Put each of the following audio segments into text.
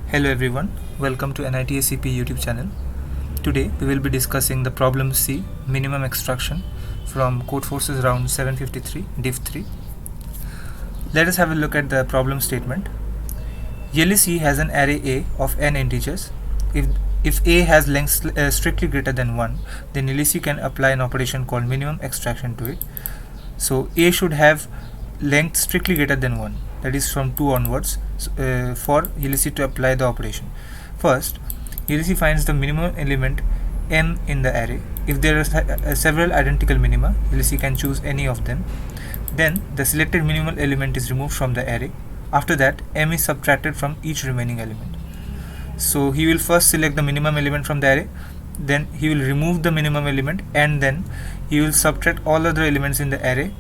Hello everyone, welcome to NITACP YouTube channel. Today we will be discussing the problem C, minimum extraction from Codeforces round 753, div 3. Let us have a look at the problem statement. LEC has an array A of n integers. If A has length strictly greater than 1, then LEC can apply an operation called minimum extraction to it. So A should have length strictly greater than 1, that is from 2 onwards, for LEC to apply the operation. First, LEC finds the minimum element m in the array. If there are several identical minima, LEC can choose any of them. Then the selected minimal element is removed from the array. After that, m is subtracted from each remaining element. So he will first select the minimum element from the array, then he will remove the minimum element, and then he will subtract all other elements in the array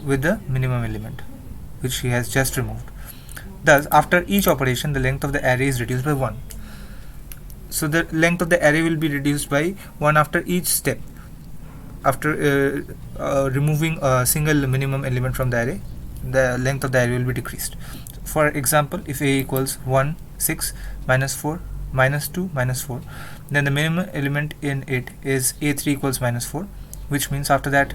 with the minimum element which he has just removed. Thus, after each operation, the length of the array is reduced by 1. So the length of the array will be reduced by 1 after each step. After removing a single minimum element from the array, the length of the array will be decreased. For example, if a equals 1, 6, minus 4, minus 2, minus 4, then the minimum element in it is a3 equals minus 4, which means after that,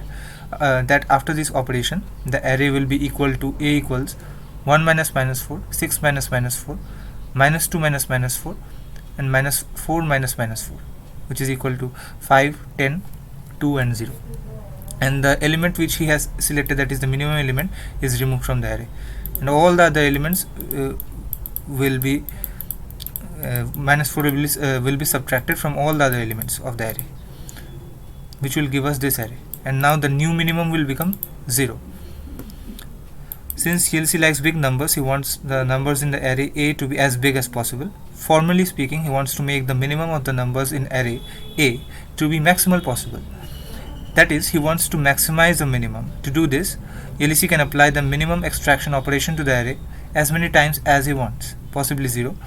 after this operation, the array will be equal to a equals 1 minus minus 4, 6 minus minus 4, minus 2 minus minus 4, and minus 4 minus minus 4, which is equal to 5, 10, 2 and 0. And the element which he has selected, that is the minimum element, is removed from the array, and all the other elements will be minus 4 will be subtracted from all the other elements of the array, which will give us this array. And now the new minimum will become 0. Since LEC likes big numbers, he wants the numbers in the array A to be as big as possible. Formally speaking, he wants to make the minimum of the numbers in array A to be maximal possible. That is, he wants to maximize the minimum. To do this, LEC can apply the minimum extraction operation to the array as many times as he wants, possibly 0.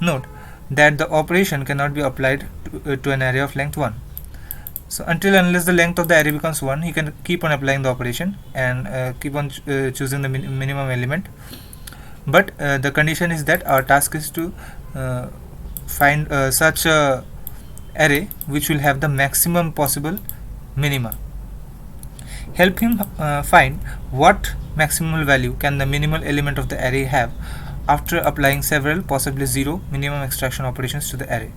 Note that the operation cannot be applied to an array of length 1. So until unless the length of the array becomes 1, he can keep on applying the operation and keep on choosing the minimum element. But the condition is that our task is to find such a array which will have the maximum possible minima. Help him find what maximal value can the minimal element of the array have after applying several, possibly 0, minimum extraction operations to the array.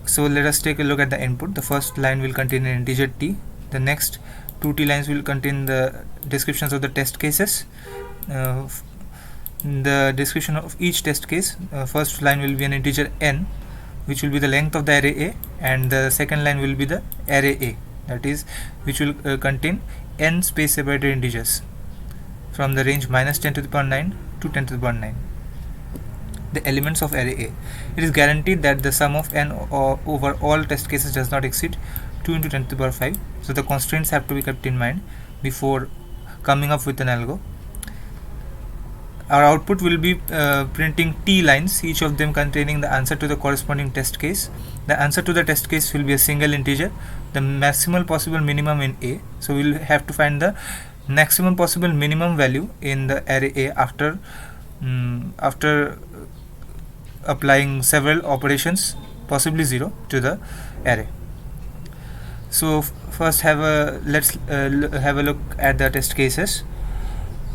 So let us take a look at the input. The first line will contain an integer t. The next 2 t lines will contain the descriptions of the test cases. The description of each test case, first line will be an integer n, which will be the length of the array A, and the second line will be the array A, that is, which will contain n space separated integers from the range minus 10 to the power 9 to 10 to the power 9. The elements of array A. It is guaranteed that the sum of n over all test cases does not exceed 2 into 10 to the power 5. So the constraints have to be kept in mind before coming up with an algo. Our output will be printing t lines, each of them containing the answer to the corresponding test case. The answer to the test case will be a single integer, the maximal possible minimum in A. So we will have to find the maximum possible minimum value in the array A after applying several operations, possibly 0, to the array. So first let's have a look at the test cases.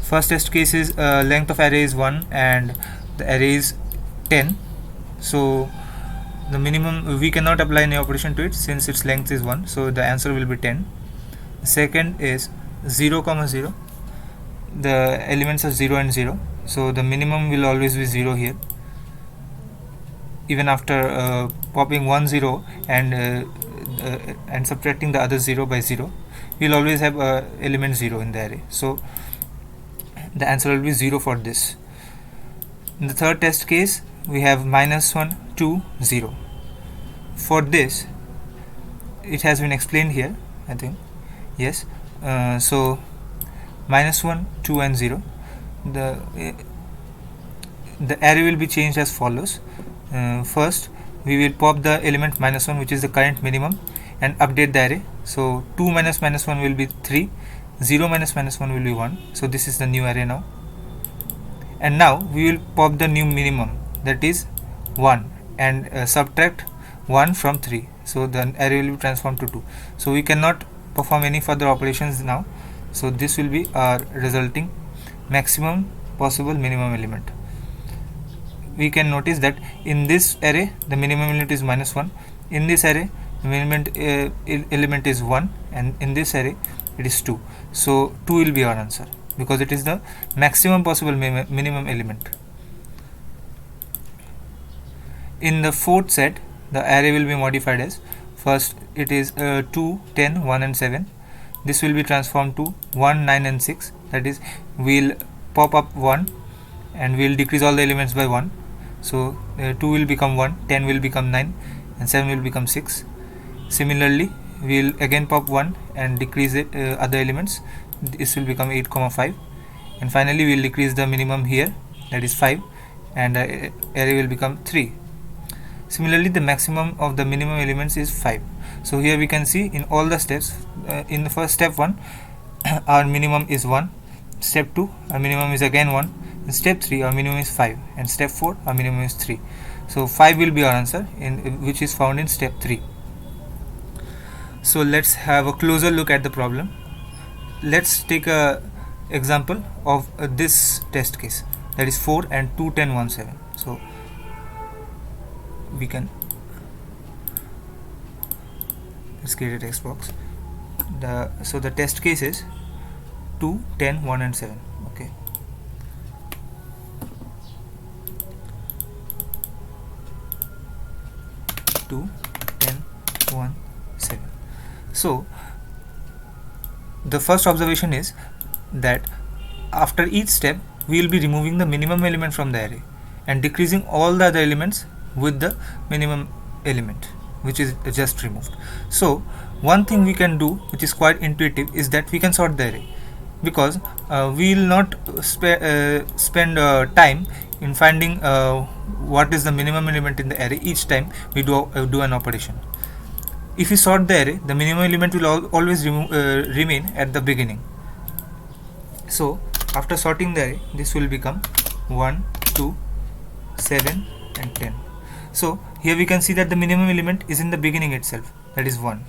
First test case is length of array is 1 and the array is 10. So the minimum, we cannot apply any operation to it since its length is 1, so the answer will be 10. The second is 0, 0. The elements are 0 and 0, so the minimum will always be 0 here. Even after popping 1 0 and subtracting the other 0 by 0, we will always have element 0 in the array. So the answer will be 0 for this. In the third test case, we have minus 1, 2, 0. For this, it has been explained here, I think. Yes. So minus 1, 2 and 0. The array will be changed as follows. First, we will pop the element minus 1, which is the current minimum, and update the array. So 2 minus minus 1 will be 3, 0 minus minus 1 will be 1. So this is the new array now. and now we will pop the new minimum, that is 1, and subtract 1 from 3, so the array will be transformed to 2. So we cannot perform any further operations now, so this will be our resulting maximum possible minimum element. We can notice that in this array the minimum element is -1, in this array the minimum element is 1, and in this array it is 2. So 2 will be our answer because it is the maximum possible minimum element. In the fourth set, the array will be modified as, first it is 2, 10, 1 and 7. This will be transformed to 1, 9 and 6, that is we'll pop up 1 and we'll decrease all the elements by 1. So 2 will become 1, 10 will become 9 and 7 will become 6. Similarly, we'll again pop 1 and decrease it, other elements. This will become 8, 5, and finally we'll decrease the minimum here, that is 5, and the array will become 3. Similarly, the maximum of the minimum elements is 5. So here we can see in all the steps, in the first step 1 our minimum is 1, step 2 our minimum is again 1, in step 3 our minimum is 5, and step 4 our minimum is 3. So 5 will be our answer, which is found in step 3. So let's have a closer look at the problem. Let's take a example of this test case, that is 4 and 2, 10, 1, 7. So we can, let's create a text box. So the test case is 2, 10, 1 and 7. Okay, two, 10, 1, 7. So the first observation is that after each step we will be removing the minimum element from the array and decreasing all the other elements with the minimum element which is just removed. So one thing we can do, which is quite intuitive, is that we can sort the array, because we will not spend time in finding what is the minimum element in the array each time we do an operation. If we sort the array, the minimum element will always remain at the beginning. So after sorting the array, this will become 1, 2, 7 and 10. So here we can see that the minimum element is in the beginning itself, that is 1.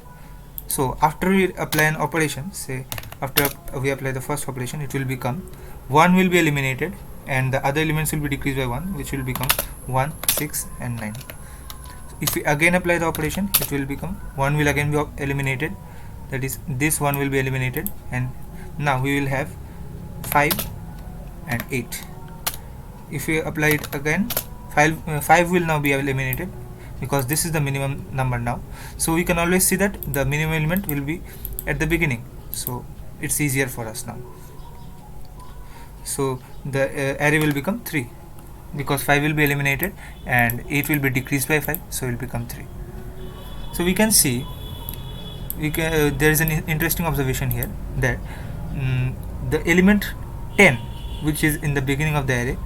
So after we apply an operation, say after we apply the first operation, it will become 1 will be eliminated and the other elements will be decreased by 1, which will become 1, 6 and 9. If we again apply the operation, it will become 1 will again be eliminated, that is this 1 will be eliminated, and now we will have 5 and 8. If we apply it again, 5 will now be eliminated because this is the minimum number now. So we can always see that the minimum element will be at the beginning, so it's easier for us now. So the array will become 3 because 5 will be eliminated and 8 will be decreased by 5, so it will become 3. So we can see there is an interesting observation here that the element 10, which is in the beginning of the array,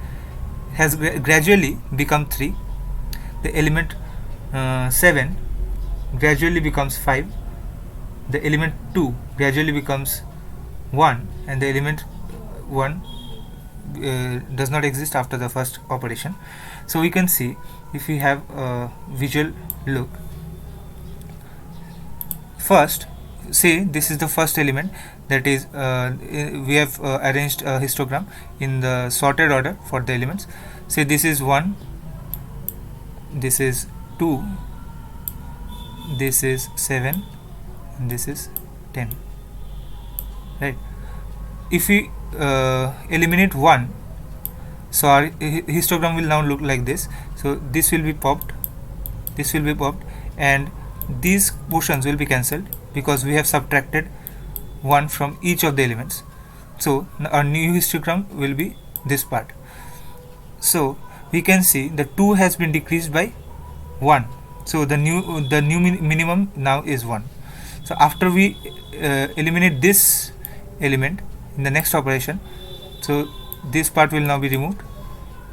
has gradually become 3. The element 7 gradually becomes 5. The element 2 gradually becomes 1, and the element 1 does not exist after the first operation. So we can see, if we have a visual look, first say this is the first element, that is we have arranged a histogram in the sorted order for the elements. Say this is 1, this is 2, this is 7 and this is 10, right? If we eliminate 1, so our histogram will now look like this. So this will be popped, this will be popped, and these portions will be cancelled because we have subtracted 1 from each of the elements. So our new histogram will be this part. So we can see the 2 has been decreased by 1, so the new minimum now is 1. So after we eliminate this element in the next operation, so this part will now be removed,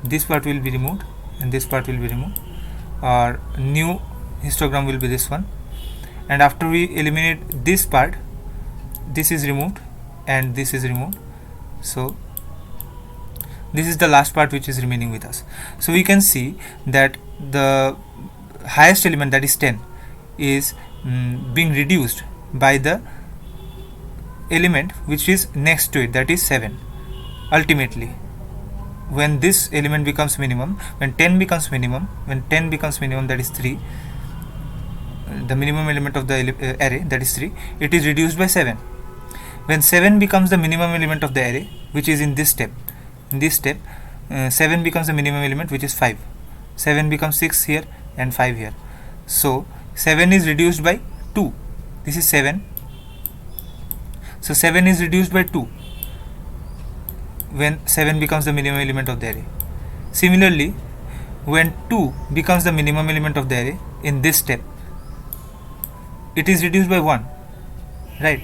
this part will be removed, and this part will be removed. Our new histogram will be this one, and after we eliminate this part, this is removed and this is removed. So This is the last part which is remaining with us. So we can see that the highest element, that is 10, is being reduced by the element which is next to it, that is 7. Ultimately, when this element becomes minimum, when 10 becomes minimum, that is 3, the minimum element of the array, that is 3, it is reduced by 7. When 7 becomes the minimum element of the array, which is in this step, 7 becomes the minimum element, which is 5. 7 becomes 6 here and 5 here. So 7 is reduced by 2. This is 7. So 7 is reduced by 2 when 7 becomes the minimum element of the array. Similarly, when 2 becomes the minimum element of the array in this step, it is reduced by 1, right?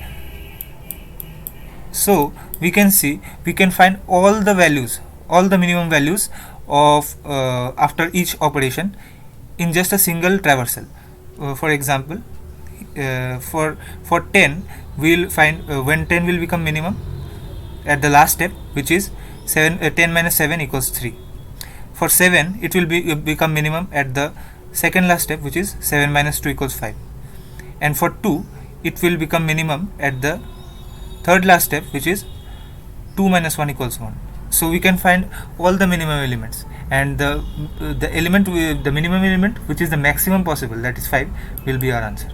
So we can see, we can find all the values, all the minimum values of after each operation in just a single traversal. For example, for 10 we will find when 10 will become minimum at the last step, which is 10 minus 7 equals 3. For 7 it will become minimum at the second last step, which is 7 minus 2 equals 5. And for 2 it will become minimum at the third last step, which is 2 minus 1 equals 1. So we can find all the minimum elements, and the element with the minimum element, which is the maximum possible, that is 5, will be our answer.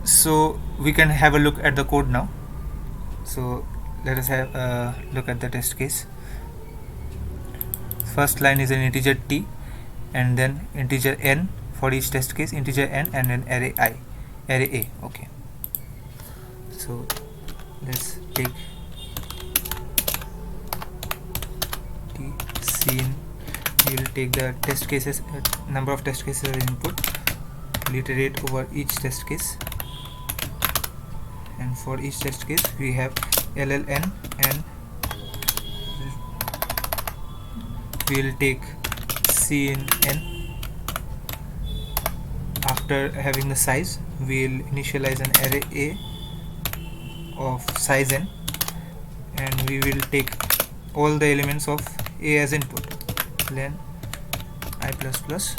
So we can have a look at the code now. So let us have a look at the test case. First line is an integer t, and then integer n for each test case, integer n and then array a. Okay, so let's take t scene. We will take the test cases, number of test cases as input, we'll iterate over each test case, and for each test case we have lln, and we will take scene n. After having the size, we will initialize an array a of size n, and we will take all the elements of a as input, len I plus plus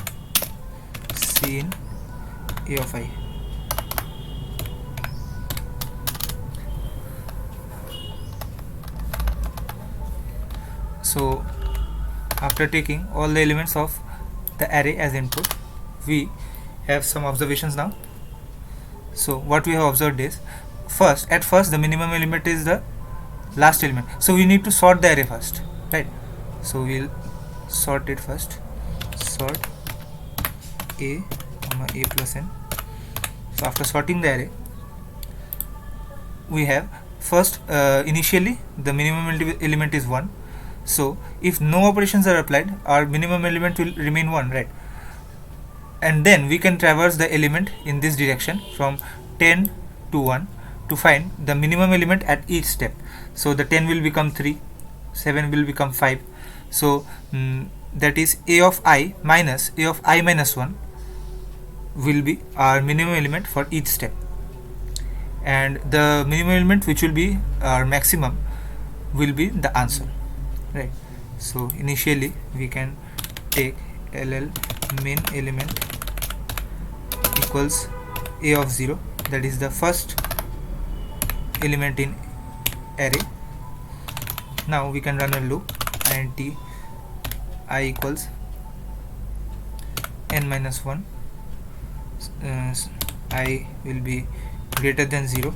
scene a of I. So after taking all the elements of the array as input, we have some observations now. So what we have observed is, at first the minimum element is the last element, so we need to sort the array first, right? So we'll sort it first, sort a comma a plus n. So after sorting the array, we have first initially the minimum element is 1. So if no operations are applied, our minimum element will remain 1, right? And then we can traverse the element in this direction from 10 to 1 to find the minimum element at each step. So the 10 will become 3, 7 will become 5. So that is a of I minus 1 will be our minimum element for each step, and the minimum element which will be our maximum will be the answer, right? So initially we can take ll min element equals a of 0, that is the first element in array. Now we can run a loop, int I equals n minus 1, I will be greater than 0,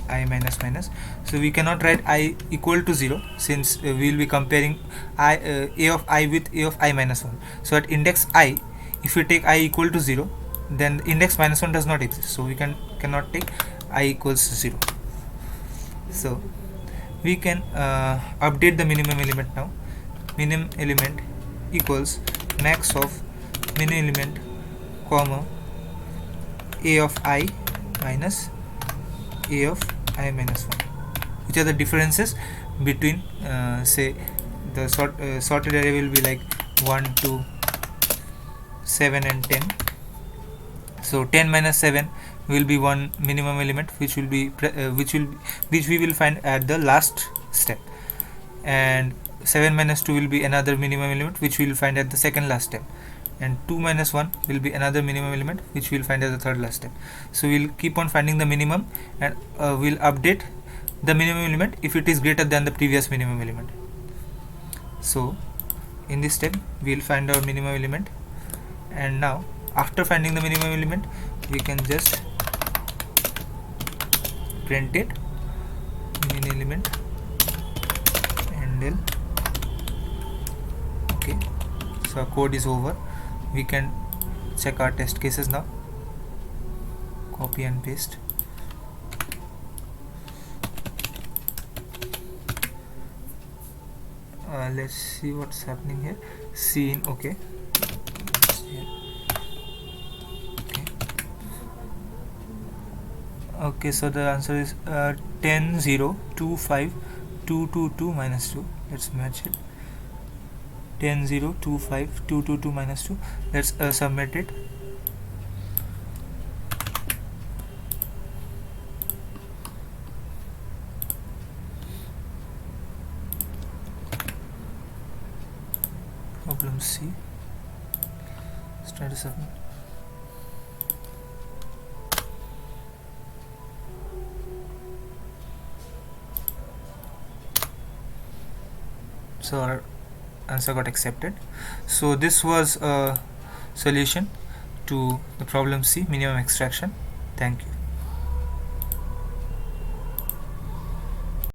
I minus minus. So we cannot write I equal to 0, since we will be comparing a of I with a of I minus 1. So at index I, if we take I equal to 0, then index minus 1 does not exist, so we cannot take I equals 0. So we can update the minimum element now. Minimum element equals max of minimum element comma a of I minus a of I minus 1, which are the differences between say the sorted array will be like 1, 2, 7 and 10. So 10 minus 7 will be one minimum element which we will find at the last step. and 7 minus 2 will be another minimum element which we will find at the second last step, and 2 minus 1 will be another minimum element which we will find at the third last step. So we will keep on finding the minimum, and we will update the minimum element if it is greater than the previous minimum element. So in this step we will find our minimum element, and now after finding the minimum element we can just print it, min element and L. Okay, so our code is over. We can check our test cases now. Copy and paste. Let's see what's happening here. Scene, okay. Okay, so the answer is 10 0 2 5 2 2 2 minus 2. Let's match it. 10 0 2 5 2 2 2 minus 2. Let's submit it. Problem C. Let's try to submit. So our answer got accepted. So this was a solution to the problem C, minimum extraction. Thank you.